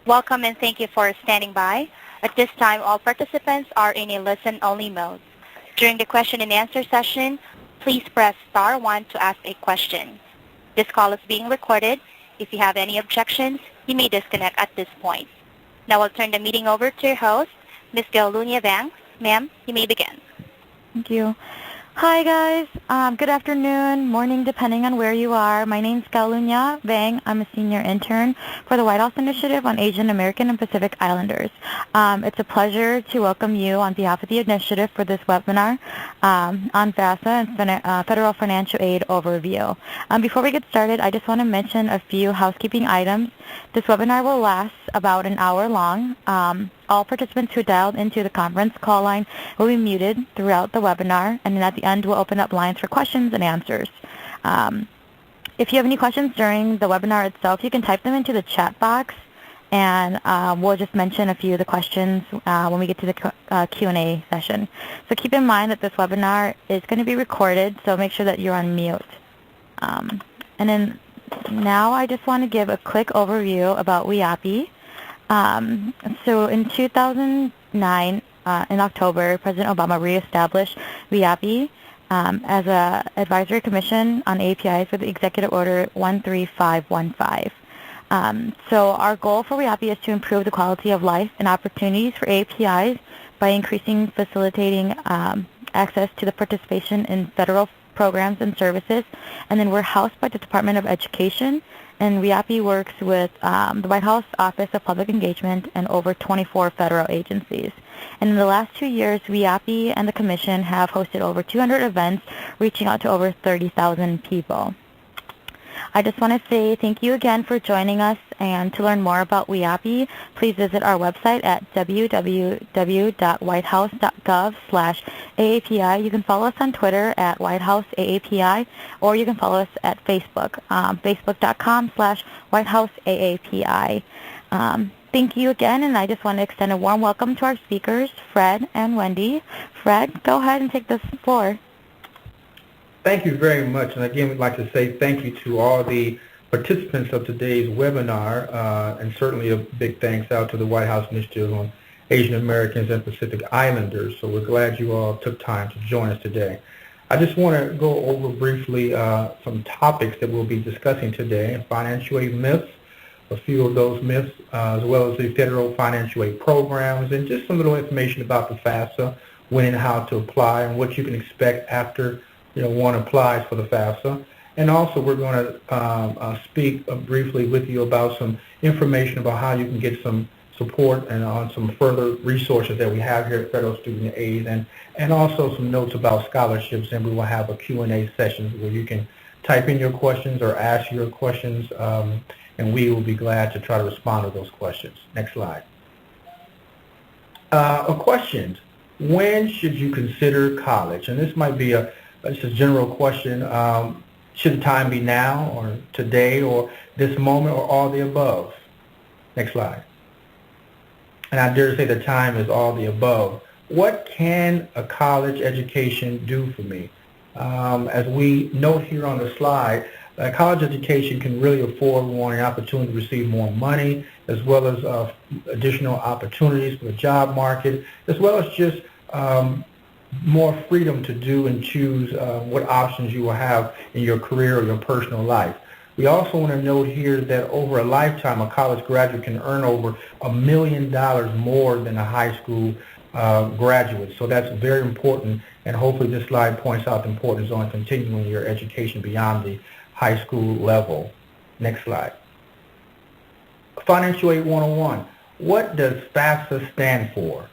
Welcome and thank you for standing by. At this time, all participants are in a listen-only mode. During the question and answer session, please press star 1 to ask a question. This call is being recorded. If you have any objections, you may disconnect at this point. Now I'll turn the meeting over to your host, Ms. Galunya Vang. Ma'am, you may begin. Thank you. Hi guys, good afternoon, morning, depending on where you are. My name's Galunya Vang. I'm a senior intern for the White House Initiative on Asian American and Pacific Islanders. It's a pleasure to welcome you on behalf of the initiative for this webinar on FAFSA and Federal Financial Aid Overview. Before we get started, I just want to mention a few housekeeping items. This webinar will last about an hour long. All participants who dialed into the conference call line will be muted throughout the webinar, and then at the end we'll open up lines for questions and answers. If you have any questions during the webinar itself, you can type them into the chat box, and we'll just mention a few of the questions when we get to the Q&A session. So keep in mind that this webinar is going to be recorded, so make sure that you're on mute. And then now I just want to give a quick overview about WIAPI. So in 2009, in October, President Obama reestablished WIAPI as an advisory commission on APIs with Executive Order 13515. So our goal for WIAPI is to improve the quality of life and opportunities for APIs by increasing facilitating access to the participation in federal programs and services. And then we're housed by the Department of Education, and WIAPI works with the White House Office of Public Engagement and over 24 federal agencies. And in the last 2 years, WIAPI and the Commission have hosted over 200 events, reaching out to over 30,000 people. I just want to say thank you again for joining us, and to learn more about WIAPI, please visit our website at www.whitehouse.gov/AAPI. You can follow us on Twitter at WhiteHouseAAPI, or you can follow us at Facebook, facebook.com/WhiteHouseAAPI. Thank you again, and I just want to extend a warm welcome to our speakers, Fred and Wendy. Fred, go ahead and take the floor. Thank you very much. And again, we'd like to say thank you to all the participants of today's webinar, and certainly a big thanks out to the White House Initiative on Asian Americans and Pacific Islanders. So we're glad you all took time to join us today. I just want to go over briefly some topics that we'll be discussing today: financial aid myths, a few of those myths, as well as the federal financial aid programs, and just some little information about the FAFSA, when and how to apply, and what you can expect after one applies for the FAFSA. And also we're going to speak briefly with you about some information about how you can get some support and on some further resources that we have here at Federal Student Aid, and also some notes about scholarships, and we will have a Q&A session where you can type in your questions or ask your questions, and we will be glad to try to respond to those questions. Next slide. Questions. When should you consider college? And this might be it's a general question. Should the time be now, or today, or this moment, or all the above? Next slide. And I dare say the time is all the above. What can a college education do for me? As we note here on the slide, college education can really afford one an opportunity to receive more money, as well as additional opportunities for the job market, as well as just more freedom to do and choose what options you will have in your career or your personal life. We also want to note here that over a lifetime, a college graduate can earn over $1 million more than a high school graduate. So that's very important, and hopefully this slide points out the importance on continuing your education beyond the high school level. Next slide. Financial Aid 101. What does FAFSA stand for?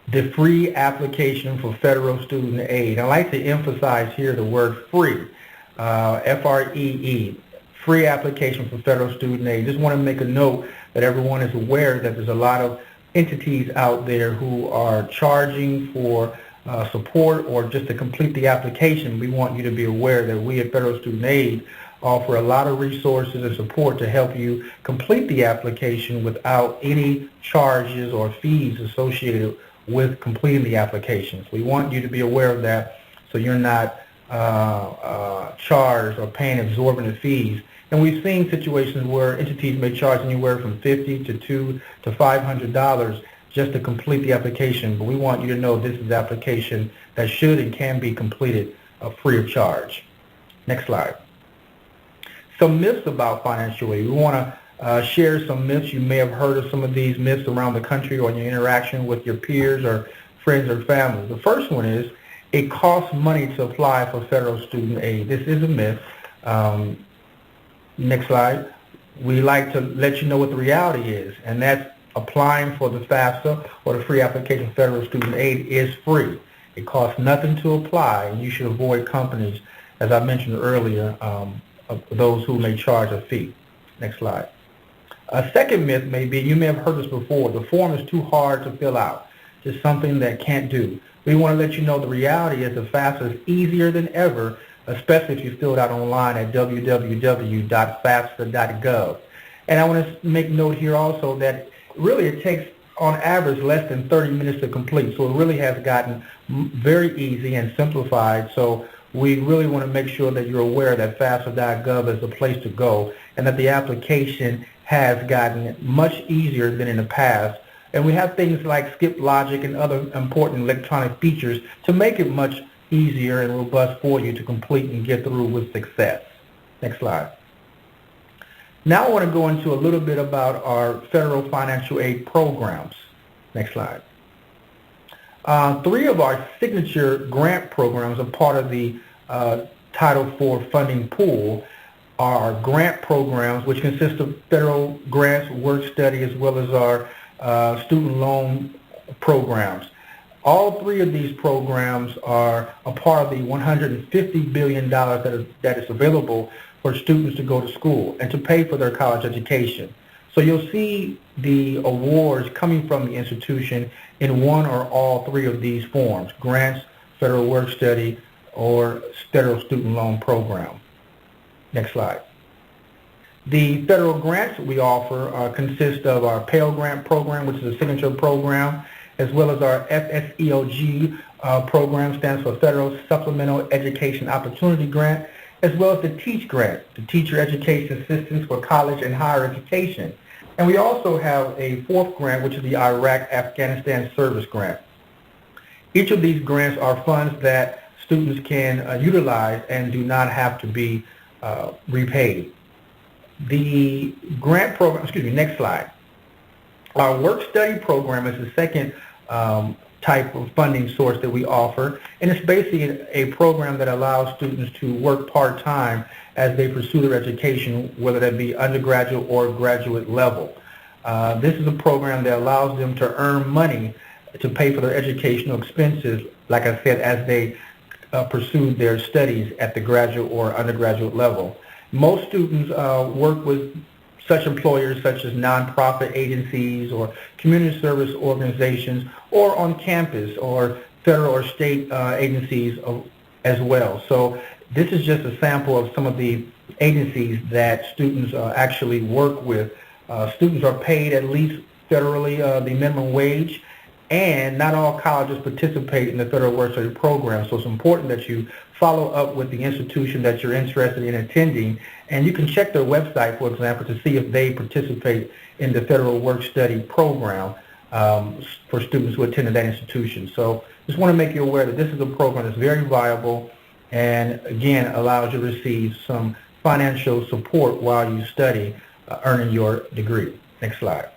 The free application for federal student aid. I like to emphasize here the word free, F-R-E-E, free application for federal student aid. Just want to make a note that everyone is aware that there's a lot of entities out there who are charging for support or just to complete the application. We want you to be aware that we at Federal Student Aid offer a lot of resources and support to help you complete the application without any charges or fees associated with completing the applications. We want you to be aware of that, so you're not charged or paying exorbitant fees And we've seen situations where entities may charge anywhere from $50 to $500 just to complete the application. But we want you to know this is an application that should and can be completed free of charge. Next slide. Some myths about financial aid. We want to share some myths. You may have heard of some of these myths around the country or in your interaction with your peers or friends or family. The first one is it costs money to apply for federal student aid. This is a myth. Next slide. We like to let you know what the reality is, and that's applying for the FAFSA or the free application for federal student aid is free. It costs nothing to apply, and you should avoid companies, as I mentioned earlier, those who may charge a fee. Next slide. A second myth may be, you may have heard this before, the form is too hard to fill out. Just something that can't do. We want to let you know the reality is the FAFSA is easier than ever, especially if you fill it out online at www.fafsa.gov. And I want to make note here also that really it takes on average less than 30 minutes to complete. So it really has gotten very easy and simplified. So we really want to make sure that you're aware that FAFSA.gov is the place to go and that the application has gotten much easier than in the past. And we have things like skip logic and other important electronic features to make it much easier and robust for you to complete and get through with success. Next slide. Now I want to go into a little bit about our federal financial aid programs. Next slide. 3 of our signature grant programs are part of the Title IV funding pool. Our grant programs, which consist of federal grants, work study, as well as our student loan programs. All 3 of these programs are a part of the $150 billion that is available for students to go to school and to pay for their college education. So you'll see the awards coming from the institution in one or all 3 of these forms: grants, federal work study, or federal student loan program. Next slide. The federal grants we offer consist of our Pell Grant program, which is a signature program, as well as our FSEOG program, stands for Federal Supplemental Education Opportunity Grant, as well as the TEACH grant, the Teacher Education Assistance for College and Higher Education. And we also have a 4th grant, which is the Iraq-Afghanistan Service Grant. Each of these grants are funds that students can utilize and do not have to be repaid. The grant program, next slide. Our work study program is the second type of funding source that we offer, and it's basically a program that allows students to work part-time as they pursue their education, whether that be undergraduate or graduate level. This is a program that allows them to earn money to pay for their educational expenses, like I said, as they pursue their studies at the graduate or undergraduate level. Most students work with such employers such as nonprofit agencies or community service organizations, or on campus or federal or state agencies as well. So this is just a sample of some of the agencies that students actually work with. Students are paid at least federally the minimum wage, and not all colleges participate in the federal work study program. So it's important that you follow up with the institution that you're interested in attending, and you can check their website, for example, to see if they participate in the federal work study program for students who attend that institution. So just want to make you aware that this is a program that's very viable and, again, allows you to receive some financial support while you study, earning your degree. Next slide.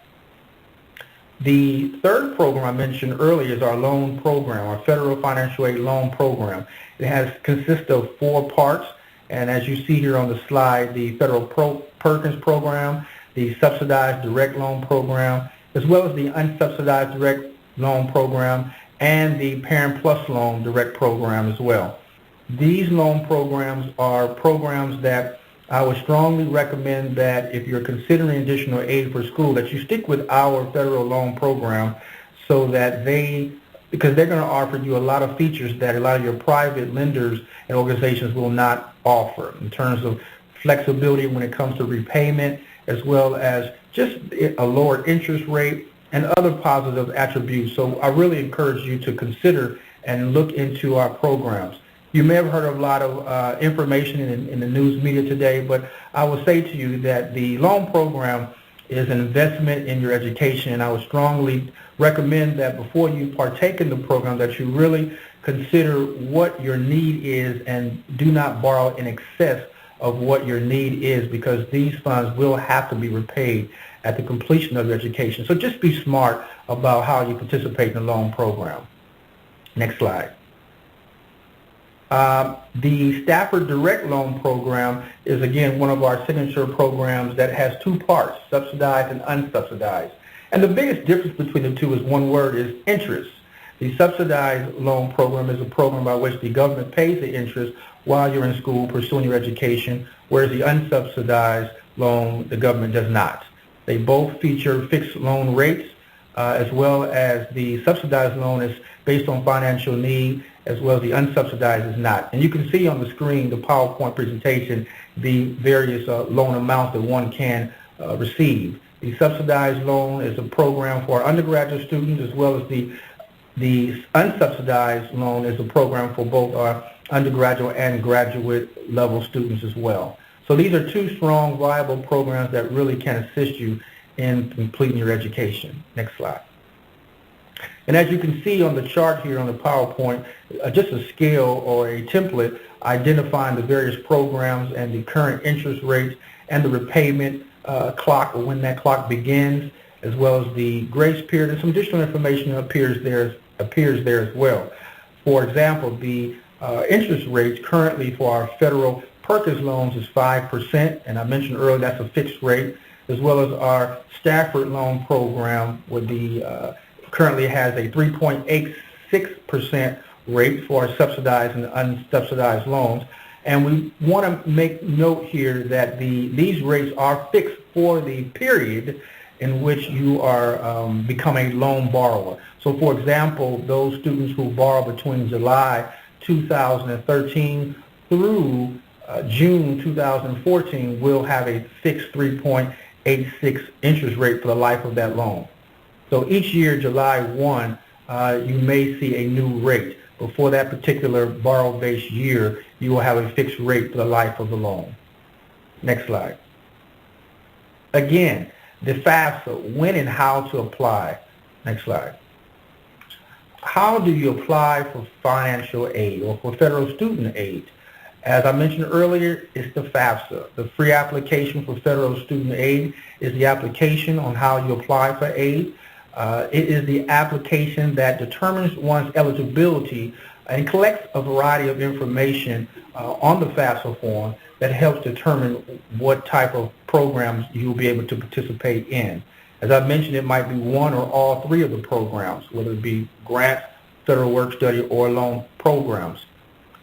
The 3rd program I mentioned earlier is our loan program, our federal financial aid loan program. It consists of 4 parts, and as you see here on the slide, the federal Perkins program, the subsidized direct loan program, as well as the unsubsidized direct loan program, and the Parent Plus loan direct program as well. These loan programs are programs that I would strongly recommend that if you're considering additional aid for school, that you stick with our federal loan program, so that because they're going to offer you a lot of features that a lot of your private lenders and organizations will not offer, in terms of flexibility when it comes to repayment, as well as just a lower interest rate and other positive attributes. So I really encourage you to consider and look into our programs. You may have heard of a lot of information in the news media today, but I will say to you that the loan program is an investment in your education, and I would strongly recommend that before you partake in the program that you really consider what your need is and do not borrow in excess of what your need is, because these funds will have to be repaid at the completion of your education. So just be smart about how you participate in the loan program. Next slide. The Stafford Direct Loan Program is, again, one of our signature programs that has two parts, subsidized and unsubsidized. And the biggest difference between the two is one word, is interest. The subsidized loan program is a program by which the government pays the interest while you're in school pursuing your education, whereas the unsubsidized loan, the government does not. They both feature fixed loan rates, as well as the subsidized loan is based on financial need, as well as the unsubsidized is not. And you can see on the screen, the PowerPoint presentation, the various loan amounts that one can receive. The subsidized loan is a program for undergraduate students, as well as the unsubsidized loan is a program for both our undergraduate and graduate level students as well. So these are two strong, viable programs that really can assist you in completing your education. Next slide. And as you can see on the chart here on the PowerPoint, just a scale or a template identifying the various programs and the current interest rates and the repayment clock, or when that clock begins, as well as the grace period, and some additional information appears there as well. For example, the interest rates currently for our federal Perkins loans is 5%, and I mentioned earlier that's a fixed rate, as well as our Stafford loan program with the currently has a 3.86% rate for our subsidized and unsubsidized loans. And we want to make note here that these rates are fixed for the period in which you are become a loan borrower. So for example, those students who borrow between July 2013 through June 2014 will have a fixed 3.86 interest rate for the life of that loan. So each year, July 1, you may see a new rate. But for that particular borrow-based year, you will have a fixed rate for the life of the loan. Next slide. Again, the FAFSA, when and how to apply. Next slide. How do you apply for financial aid or for federal student aid? As I mentioned earlier, it's the FAFSA. The free application for federal student aid is the application on how you apply for aid. It is the application that determines one's eligibility and collects a variety of information on the FAFSA form that helps determine what type of programs you will be able to participate in. As I mentioned, it might be one or all three of the programs, whether it be grants, federal work study, or loan programs.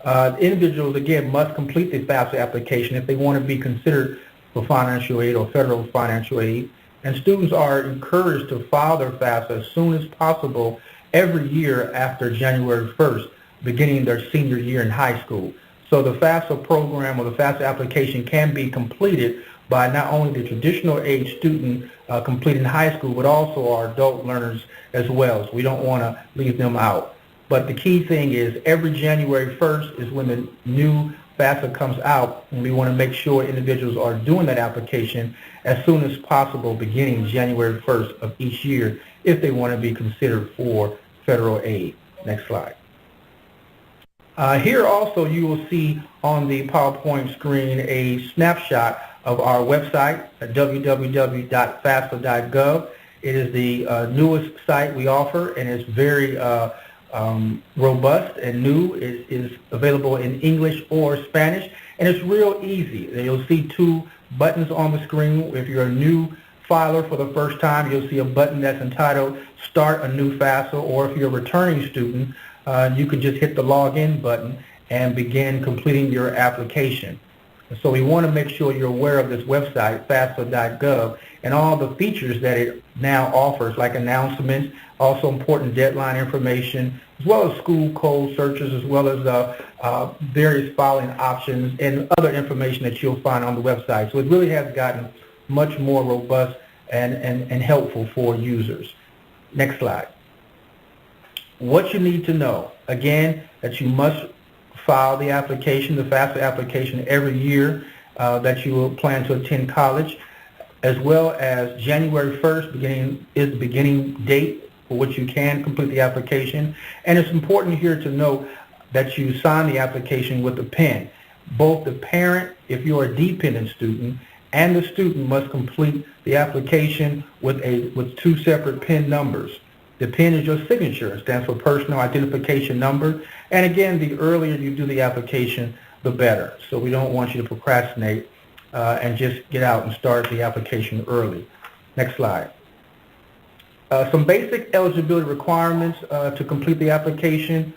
Individuals, again, must complete the FAFSA application if they want to be considered for financial aid or federal financial aid. And students are encouraged to file their FAFSA as soon as possible every year after January 1st, beginning their senior year in high school. So the FAFSA program or the FAFSA application can be completed by not only the traditional age student completing high school, but also our adult learners as well. So we don't want to leave them out. But the key thing is every January 1st is when the new FAFSA comes out, and we want to make sure individuals are doing that application as soon as possible, beginning January 1st of each year, if they want to be considered for federal aid. Next slide. Here also you will see on the PowerPoint screen a snapshot of our website at www.fafsa.gov. It is the newest site we offer, and it's very robust and new. It is available in English or Spanish, and it's real easy. You'll see two buttons on the screen. If you're a new filer for the first time, you'll see a button that's entitled Start a New FAFSA, or if you're a returning student, you can just hit the Login button and begin completing your application. So we want to make sure you're aware of this website, FAFSA.gov, and all the features that it now offers, like announcements, also important deadline information, as well as school code searches, as well as various filing options and other information that you'll find on the website. So it really has gotten much more robust and helpful for users. Next slide. What you need to know, again, that you must file the application, the FAFSA application, every year that you will plan to attend college, as well as January 1st is the beginning date for which you can complete the application. And it's important here to note that you sign the application with a pen. Both the parent, if you're a dependent student, and the student must complete the application with two separate PIN numbers. The PIN is your signature. It stands for personal identification number. And again, the earlier you do the application, the better. So we don't want you to procrastinate and just get out and start the application early. Next slide. Some basic eligibility requirements to complete the application.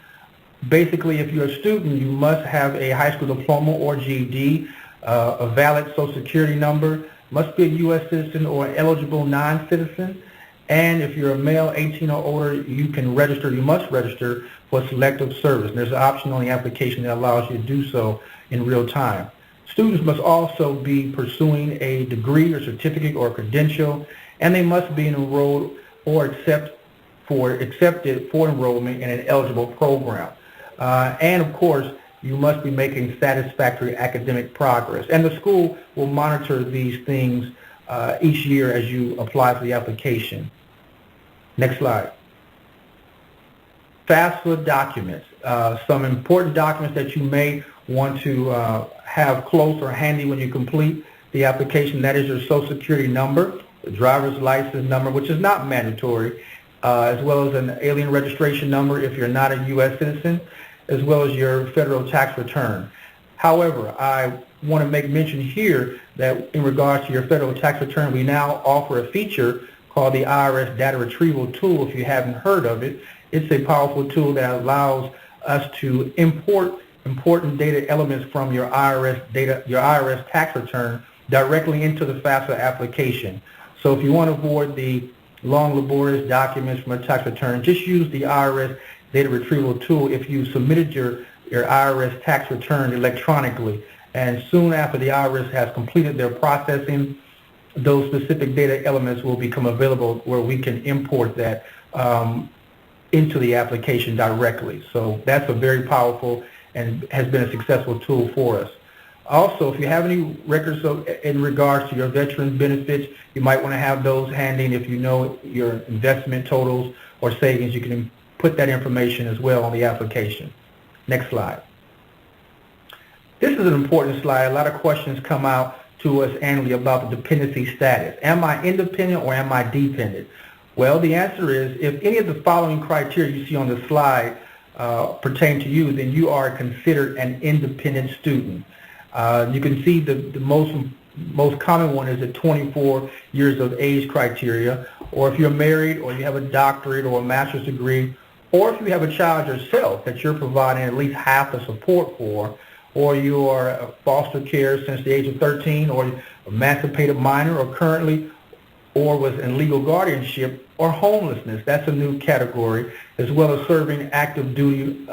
Basically, if you're a student, you must have a high school diploma or GED, a valid Social Security number, must be a U.S. citizen or an eligible non-citizen, and if you're a male 18 or older, you must register for selective service. And there's an option on the application that allows you to do so in real time. Students must also be pursuing a degree or certificate or credential, and they must be enrolled or accepted for enrollment in an eligible program. And of course, you must be making satisfactory academic progress. And the school will monitor these things each year as you apply for the application. Next slide. FAFSA documents. Some important documents that you may want to have close or handy when you complete the application. That is your Social Security number, the driver's license number, which is not mandatory, as well as an alien registration number if you're not a U.S. citizen, as well as your federal tax return. However, I want to make mention here that in regards to your federal tax return, we now offer a feature called the IRS Data Retrieval Tool. If you haven't heard of it, it's a powerful tool that allows us to import important data elements from your IRS tax return directly into the FAFSA application. So if you want to avoid the long, laborious documents from a tax return, just use the IRS Data Retrieval Tool if you submitted your IRS tax return electronically. And soon after the IRS has completed their processing, those specific data elements will become available where we can import that into the application directly. So that's a very powerful and has been a successful tool for us. Also, if you have any records in regards to your veteran benefits, you might want to have those handy. And if you know your investment totals or savings, you can put that information as well on the application. Next slide. This is an important slide. A lot of questions come out to us annually about the dependency status. Am I independent or am I dependent? Well, the answer is if any of the following criteria you see on the slide pertain to you, then you are considered an independent student. You can see the most common one is the 24 years of age criteria, or if you're married or you have a doctorate or a master's degree, or if you have a child yourself that you're providing at least half the support for, or you are a foster care since the age of 13, or emancipated minor, or currently, or was in legal guardianship, or homelessness. That's a new category, as well as serving active duty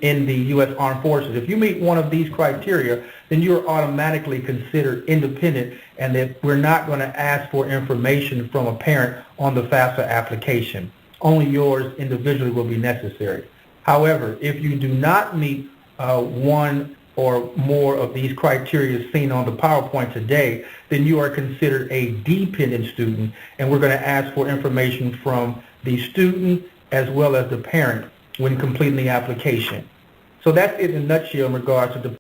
in the U.S. Armed Forces. If you meet one of these criteria, then you're automatically considered independent, and that we're not going to ask for information from a parent on the FAFSA application. Only yours individually will be necessary. However, if you do not meet one or more of these criteria seen on the PowerPoint today, then you are considered a dependent student, and we're going to ask for information from the student as well as the parent when completing the application. So that's it in a nutshell in regards to